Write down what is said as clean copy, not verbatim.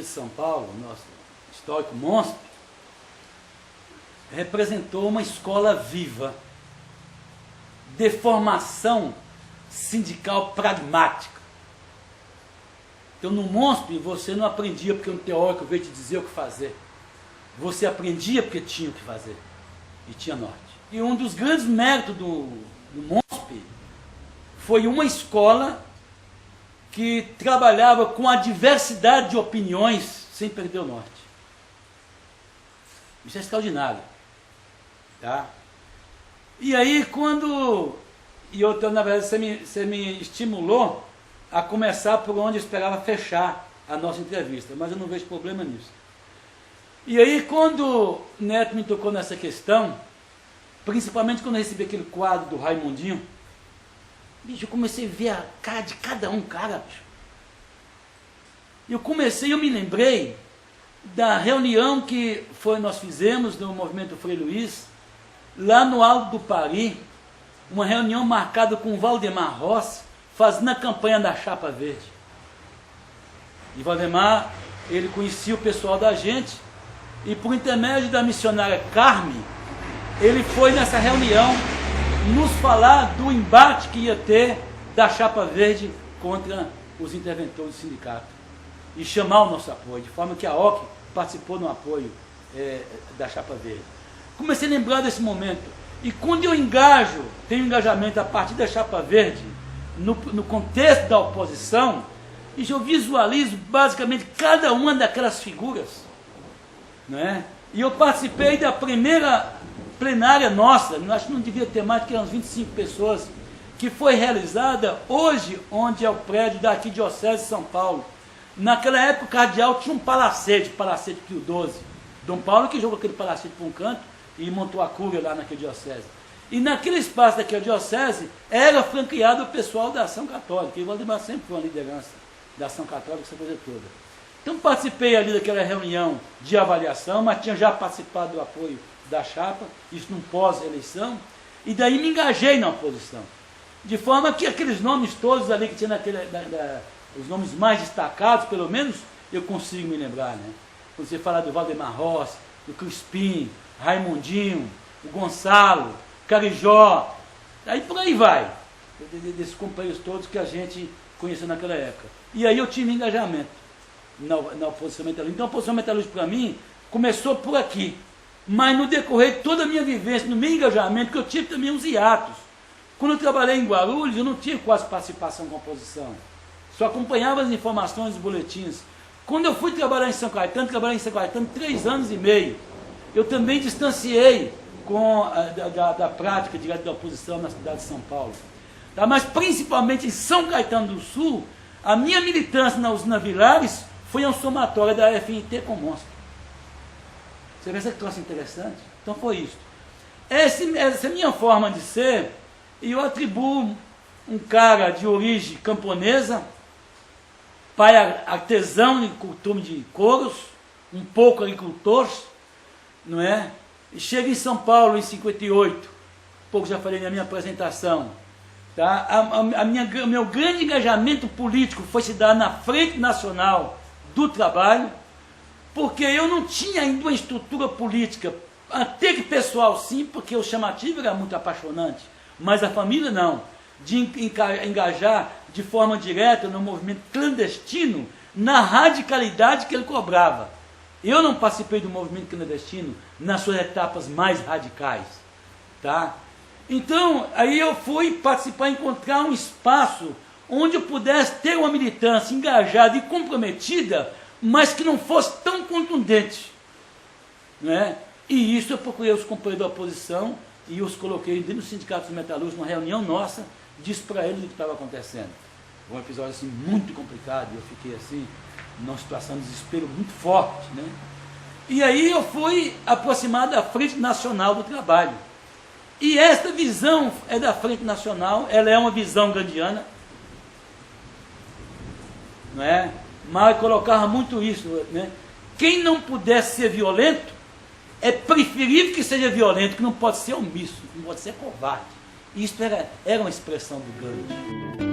de São Paulo, nosso histórico MONSP, representou uma escola viva de formação sindical pragmática. Então, no MONSP, você não aprendia porque um teórico veio te dizer o que fazer. Você aprendia porque tinha o que fazer. E tinha norte. E um dos grandes méritos do MONSP foi uma escola que trabalhava com a diversidade de opiniões sem perder o norte. Isso é extraordinário. Tá? E aí, na verdade, você me estimulou a começar por onde eu esperava fechar a nossa entrevista, mas eu não vejo problema nisso. E aí, quando o Neto me tocou nessa questão, principalmente quando eu recebi aquele quadro do Raimundinho, bicho, eu comecei a ver a cara de cada um, bicho. Eu me lembrei da reunião que nós fizemos no Movimento Frei Luiz, lá no Alto do Pari, uma reunião marcada com o Valdemar Rossi, fazendo a campanha da Chapa Verde. E Valdemar, ele conhecia o pessoal da gente, e por intermédio da missionária Carme, ele foi nessa reunião nos falar do embate que ia ter da Chapa Verde contra os interventores do sindicato. E chamar o nosso apoio, de forma que a OC participou no apoio da Chapa Verde. Comecei a lembrar desse momento. E quando eu tenho engajamento a partir da Chapa Verde, no contexto da oposição, e eu visualizo basicamente cada uma daquelas figuras. Né? E eu participei da primeira plenária nossa, acho que não devia ter mais do que umas 25 pessoas, que foi realizada hoje, onde é o prédio da Arquidiocese de São Paulo. Naquela época o cardeal tinha um palacete Pio XII. Dom Paulo que jogou aquele palacete para um canto e montou a cúria lá naquela diocese. E naquele espaço daquela diocese era franqueado o pessoal da Ação Católica, e o Valdemar sempre foi uma liderança da Ação Católica, essa coisa toda. Então participei ali daquela reunião de avaliação, mas tinha já participado do apoio da chapa, isso num pós-eleição, e daí me engajei na oposição. De forma que aqueles nomes todos ali que tinha os nomes mais destacados, pelo menos, eu consigo me lembrar, né? Quando você fala do Valdemar Rossi, do Crispim, Raimundinho, o Gonçalo, Carijó, aí por aí vai, desses companheiros todos que a gente conheceu naquela época. E aí eu tive engajamento na oposição metalúrgica. Então a oposição metalúrgica para mim começou por aqui, mas no decorrer de toda a minha vivência, no meu engajamento, que eu tive também uns hiatos. Quando eu trabalhei em Guarulhos, eu não tive quase participação com a oposição, só acompanhava as informações dos boletins. Quando eu fui trabalhar em São Caetano, 3 anos e meio, eu também distanciei da prática direta da oposição na cidade de São Paulo. Tá? Mas principalmente em São Caetano do Sul, a minha militância na usina Vilares foi uma somatória da FNT com o MONSP. Você vê essa troça interessante? Então foi isso. Essa é a minha forma de ser, e eu atribuo um cara de origem camponesa, pai artesão de costume de couros, um pouco agricultor, não é? E chega em São Paulo em 58, pouco já falei na minha apresentação, tá? Meu grande engajamento político foi se dar na Frente Nacional do Trabalho, porque eu não tinha ainda uma estrutura política, até que pessoal sim, porque o chamativo era muito apaixonante, mas a família não, de engajar de forma direta no movimento clandestino, na radicalidade que ele cobrava. Eu não participei do movimento clandestino nas suas etapas mais radicais. Tá? Então, aí eu fui participar, encontrar um espaço onde eu pudesse ter uma militância engajada e comprometida, mas que não fosse tão contundente. Né? E isso eu procurei os companheiros da oposição e os coloquei dentro do Sindicato dos Metalúrgicos, numa reunião nossa, disse para eles o que estava acontecendo. Foi um episódio assim, muito complicado, eu fiquei assim, numa situação de desespero muito forte. Né? E aí eu fui aproximado da Frente Nacional do Trabalho. E esta visão é da Frente Nacional, ela é uma visão gandhiana, não é? Mas colocava muito isso, né? Quem não puder ser violento, é preferível que seja violento, que não pode ser omisso, não pode ser covarde. Isso era uma expressão do Gandhi.